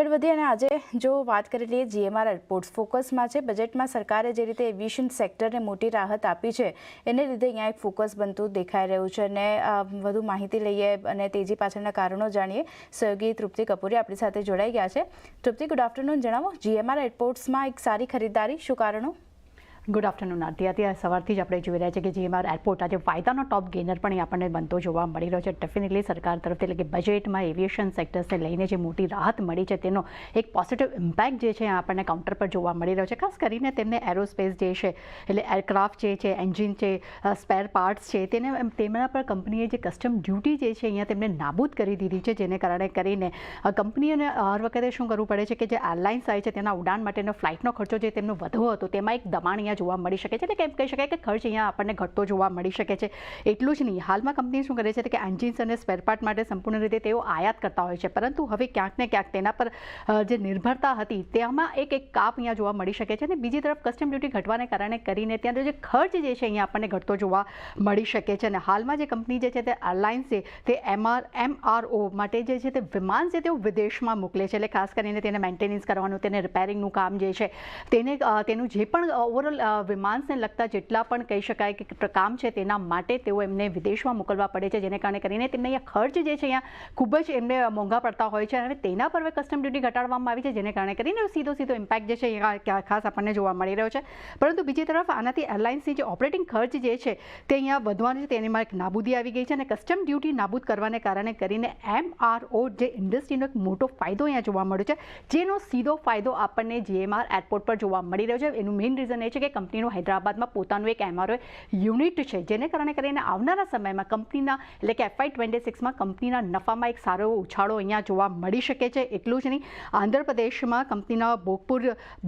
આગળ વધીએ અને આજે જો વાત કરી લઈએ જીએમઆર એરપોર્ટ્સ ફોકસમાં છે. બજેટમાં સરકારે જે રીતે એવિએશન સેક્ટરને મોટી રાહત આપી છે એને લીધે અહીંયા એક ફોકસ બનતું દેખાઈ રહ્યું છે. અને વધુ માહિતી લઈએ અને તેજી પાછળના કારણો જાણીએ. સહયોગી તૃપ્તિ કપૂરી આપણી સાથે જોડાઈ ગયા છે. તૃપ્તિ, ગુડ આફ્ટરનૂન. જણાવો, જીએમઆર એરપોર્ટ્સમાં એક સારી ખરીદારી, શું કારણો? ગુડ આફ્ટરનૂન આરતી. અત્યારે સવારથી જ આપણે જોઈ રહ્યા છીએ કે જીએમઆર એરપોર્ટ આજે ફાયદાનો ટોપ ગેનર પણ આપણને બનતો જોવા મળી રહ્યો છે. ડેફિનેટલી સરકાર તરફથી એટલે કે બજેટમાં એવિએશન સેક્ટર્સને લઈને જે મોટી રાહત મળી છે તેનો એક પોઝિટિવ ઇમ્પેક્ટ જે છે આપણને કાઉન્ટર પર જોવા મળી રહ્યો છે. ખાસ કરીને તેમને એરોસ્પેસ જે છે એટલે એરક્રાફ્ટ જે છે, એન્જિન છે, સ્પેર પાર્ટ્સ છે, તેમના પર કંપનીએ જે કસ્ટમ ડ્યુટી જે છે અહીંયા તેમને નાબૂદ કરી દીધી છે. જેને કારણે કરીને કંપનીઓને હર વખતે શું કરવું પડે છે કે જે એરલાઇન્સ આવે છે તેના ઉડાન માટેનો ફ્લાઇટનો ખર્ચો જે તેમનો વધુ હતો તેમાં એક દબાણ જોવા મળી શકે છે. એટલે કેમ કહી શકાય કે ખર્ચ અહીંયા આપણને ઘટતો જોવા મળી શકે છે. એટલું જ નહીં, હાલમાં કંપની શું કરે છે કે એન્જિન્સ અને સ્પેર પાર્ટ માટે સંપૂર્ણ રીતે તેઓ આયાત કરતા હોય છે, પરંતુ હવે ક્યાંક ને ક્યાંક તેના પર જે નિર્ભરતા હતી તેમાં એક કાપ અહીંયા જોવા મળી શકે છે. અને બીજી તરફ કસ્ટમ ડ્યુટી ઘટવાને કારણે કરીને ત્યાં જે ખર્ચ જે છે અહીંયા આપણને ઘટતો જોવા મળી શકે છે. અને હાલમાં જે કંપની જે છે તે એરલાઇન્સ છે તે એમઆરઓ માટે જે છે તે વિમાન છે તેઓ વિદેશમાં મોકલે છે. એટલે ખાસ કરીને તેને મેન્ટેનન્સ કરવાનું, તેને રિપેરિંગનું કામ જે છે તેનું જે પણ ઓવરઓલ વિમાનને લગતા જેટલા પણ કહી શકાય કે કામ છે તેના માટે તેઓ એમને વિદેશમાં મોકલવા પડે છે. જેને કારણે કરીને તેમને અહીંયા ખર્ચ જે છે અહીંયા ખૂબ જ એમને મોંઘા પડતા હોય છે. અને તેના પર હવે કસ્ટમ ડ્યુટી ઘટાડવામાં આવી છે, જેને કારણે કરીને સીધો ઇમ્પેક્ટ જે છે અહીંયા ખાસ આપણને જોવા મળી રહ્યો છે. પરંતુ બીજી તરફ આનાથી એરલાઇન્સની જે ઓપરેટિંગ ખર્ચ જે છે તે અહીંયા વધવાનું છે, તેમાં એક નાબૂદી આવી ગઈ છે. અને કસ્ટમ ડ્યુટી નાબૂદ કરવાને કારણે કરીને એમઆરઓ જે ઇન્ડસ્ટ્રીનો એક મોટો ફાયદો અહીંયા જોવા મળ્યો છે, જેનો સીધો ફાયદો આપણને જીએમઆર એરપોર્ટ પર જોવા મળી રહ્યો છે. એનું મેઇન રીઝન એ છે કે કંપનીનું હૈદરાબાદમાં પોતાનું એક એમઆરઓ યુનિટ છે, જેને કારણે કરીને આવનારા સમયમાં કંપનીના એટલે કે FY26માં કંપનીના નફામાં એક સારો એવો ઉછાળો અહીંયા જોવા મળી શકે છે. એટલું જ નહીં, આંધ્રપ્રદેશમાં કંપનીના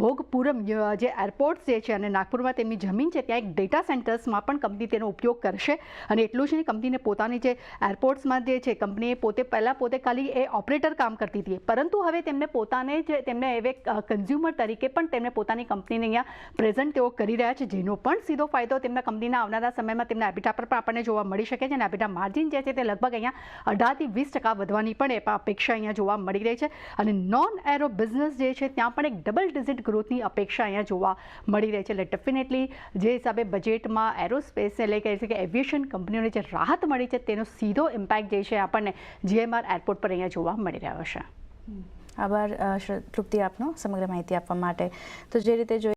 ભોગપુરમ જે એરપોર્ટ્સ જે છે અને નાગપુરમાં તેમની જમીન છે ત્યાં એક ડેટા સેન્ટર્સમાં પણ કંપની તેનો ઉપયોગ કરશે. અને એટલું જ નહીં, કંપનીને પોતાની જે એરપોર્ટ્સમાં જે છે કંપનીએ પોતે ખાલી એ ઓપરેટર કામ કરતી હતી, પરંતુ હવે તેમને હવે કન્ઝ્યુમર તરીકે પણ તેમને પોતાની કંપનીને અહીંયા પ્રેઝન્ટ તેઓ કરી રહ્યા છે, જેનો પણ સીધો ફાયદો તેમના કંપનીના આવનારા સમયમાં તેમના એબિટા પર પણ આપણને જોવા મળી શકે છે. અને એબિટા માર્જિન જે છે તે લગભગ અહીંયા 18 થી 20% વધવાની પણ અપેક્ષા અહીંયા જોવા મળી રહી છે. અને નોન એરો બિઝનેસ જે છે ત્યાં પણ એક ડબલ ડિજિટ ગ્રોથની અપેક્ષા અહીંયા જોવા મળી રહી છે. એટલે ડેફિનેટલી જે હિસાબે બજેટમાં એરોસ્પેસ એટલે કહે છે કે એવિએશન કંપનીઓને જે રાહત મળી છે તેનો સીધો ઇમ્પેક્ટ જે છે આપણને જીએમઆર એરપોર્ટ પર અહીંયા જોવા મળી રહ્યો છે. આભાર તૃપ્તિ આપનો સમગ્ર માહિતી આપવા માટે. તો જે રીતે